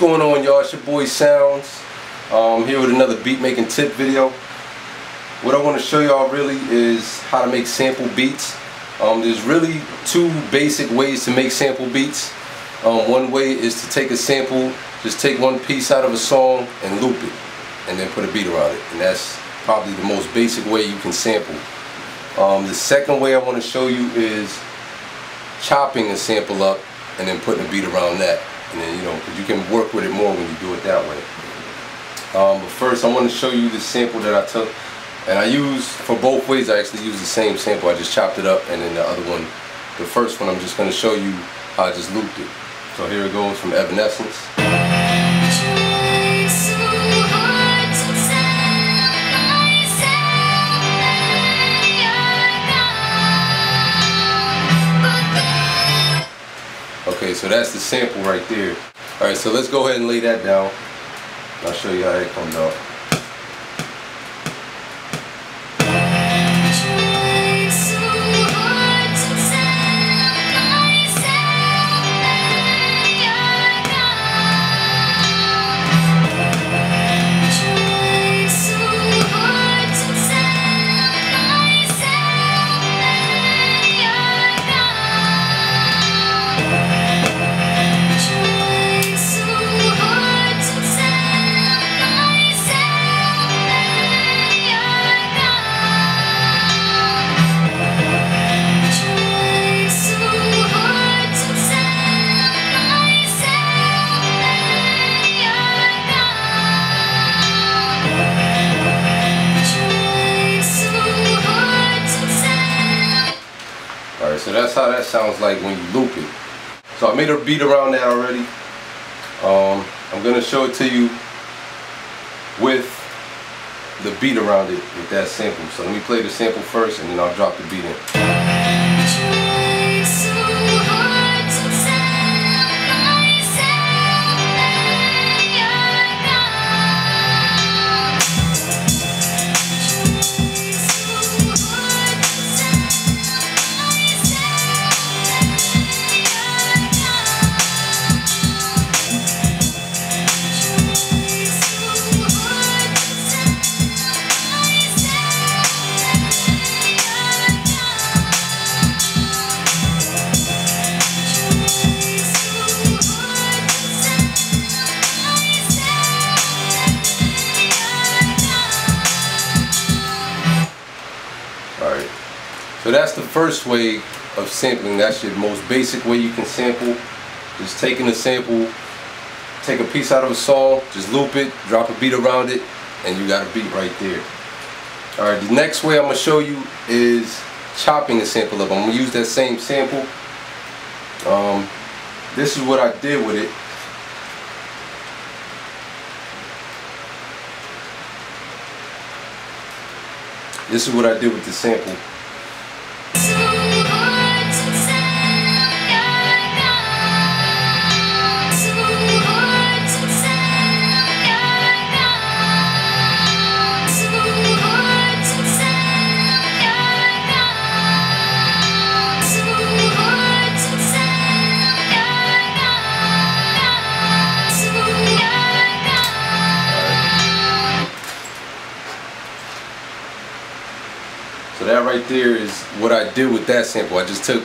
going on, y'all? It's your boy Sounds. Here with another beat making tip video. What I want to show y'all really is how to make sample beats. There's really two basic ways to make sample beats. One way is to take a sample, just take one piece out of a song and loop it, and then put a beat around it. And that's probably the most basic way you can sample. The second way I want to show you is chopping a sample up and then putting a beat around that. And then, because you can work with it more when you do it that way. But first I want to show you the sample that I took. And I use, for both ways, I actually use the same sample. I just chopped it up, and then the other one, the first one, I'm just going to show you how I just looped it. So here it goes from Evanescence. Okay, so that's the sample right there. Alright, so let's go ahead and lay that down. I'll show you how it comes out. So that's how that sounds like when you loop it. So I made a beat around that already. I'm going to show it to you with the beat around it with that sample. So let me play the sample first and then I'll drop the beat in. So that's the first way of sampling. That's your most basic way you can sample. Just taking a sample, take a piece out of a song, just loop it, drop a beat around it, and you got a beat right there. Alright, the next way I'm going to show you is chopping a sample up. I'm going to use that same sample. This is what I did with it. This is what I did with the sample. So that right there is what I did with that sample. I just took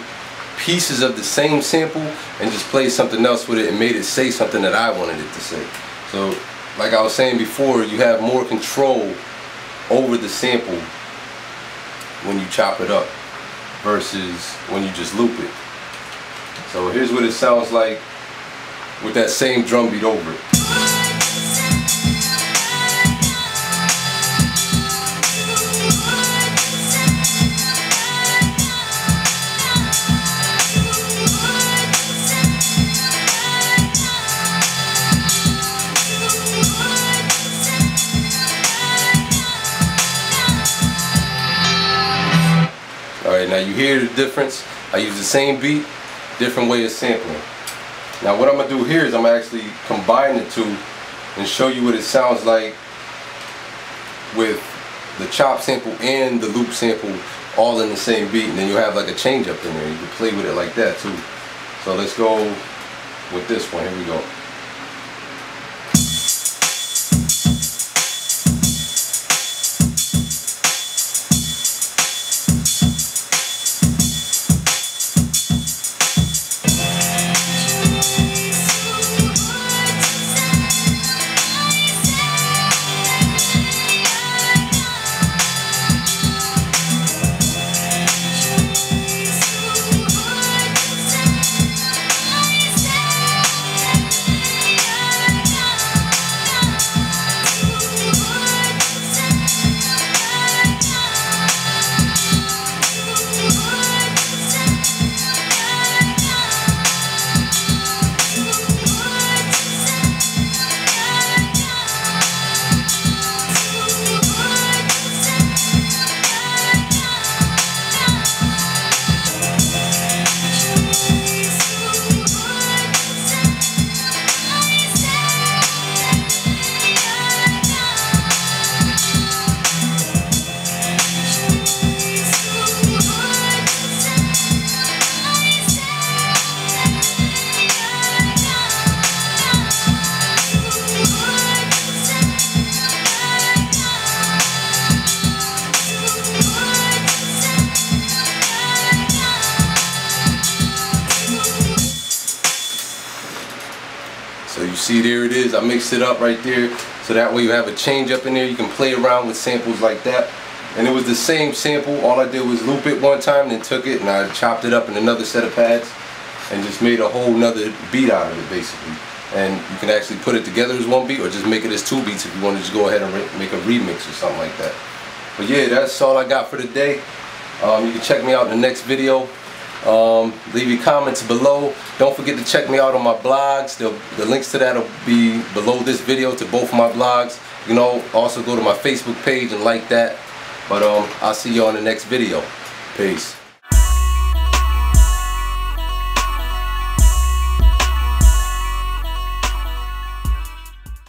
pieces of the same sample and just played something else with it and made it say something that I wanted it to say. So like I was saying before, you have more control over the sample when you chop it up versus when you just loop it. So here's what it sounds like with that same drum beat over it. Alright, now you hear the difference. I use the same beat, different way of sampling. Now what I'm going to do here is I'm going to actually combine the two and show you what it sounds like with the chop sample and the loop sample all in the same beat, and then you'll have like a change up in there. You can play with it like that too. So let's go with this one. Here we go. So you see, there it is. I mixed it up right there, so that way you have a change up in there. You can play around with samples like that. And it was the same sample. All I did was loop it one time, then took it and I chopped it up in another set of pads and just made a whole nother beat out of it, basically. And you can actually put it together as one beat, or just make it as two beats if you want to just go ahead and make a remix or something like that. But yeah, that's all I got for today. You can check me out in the next video. Leave your comments below. Don't forget to check me out on my blogs. The links to that will be below this video to both of my blogs. You can also go to my Facebook page and like that. But I'll see you on the next video. Peace.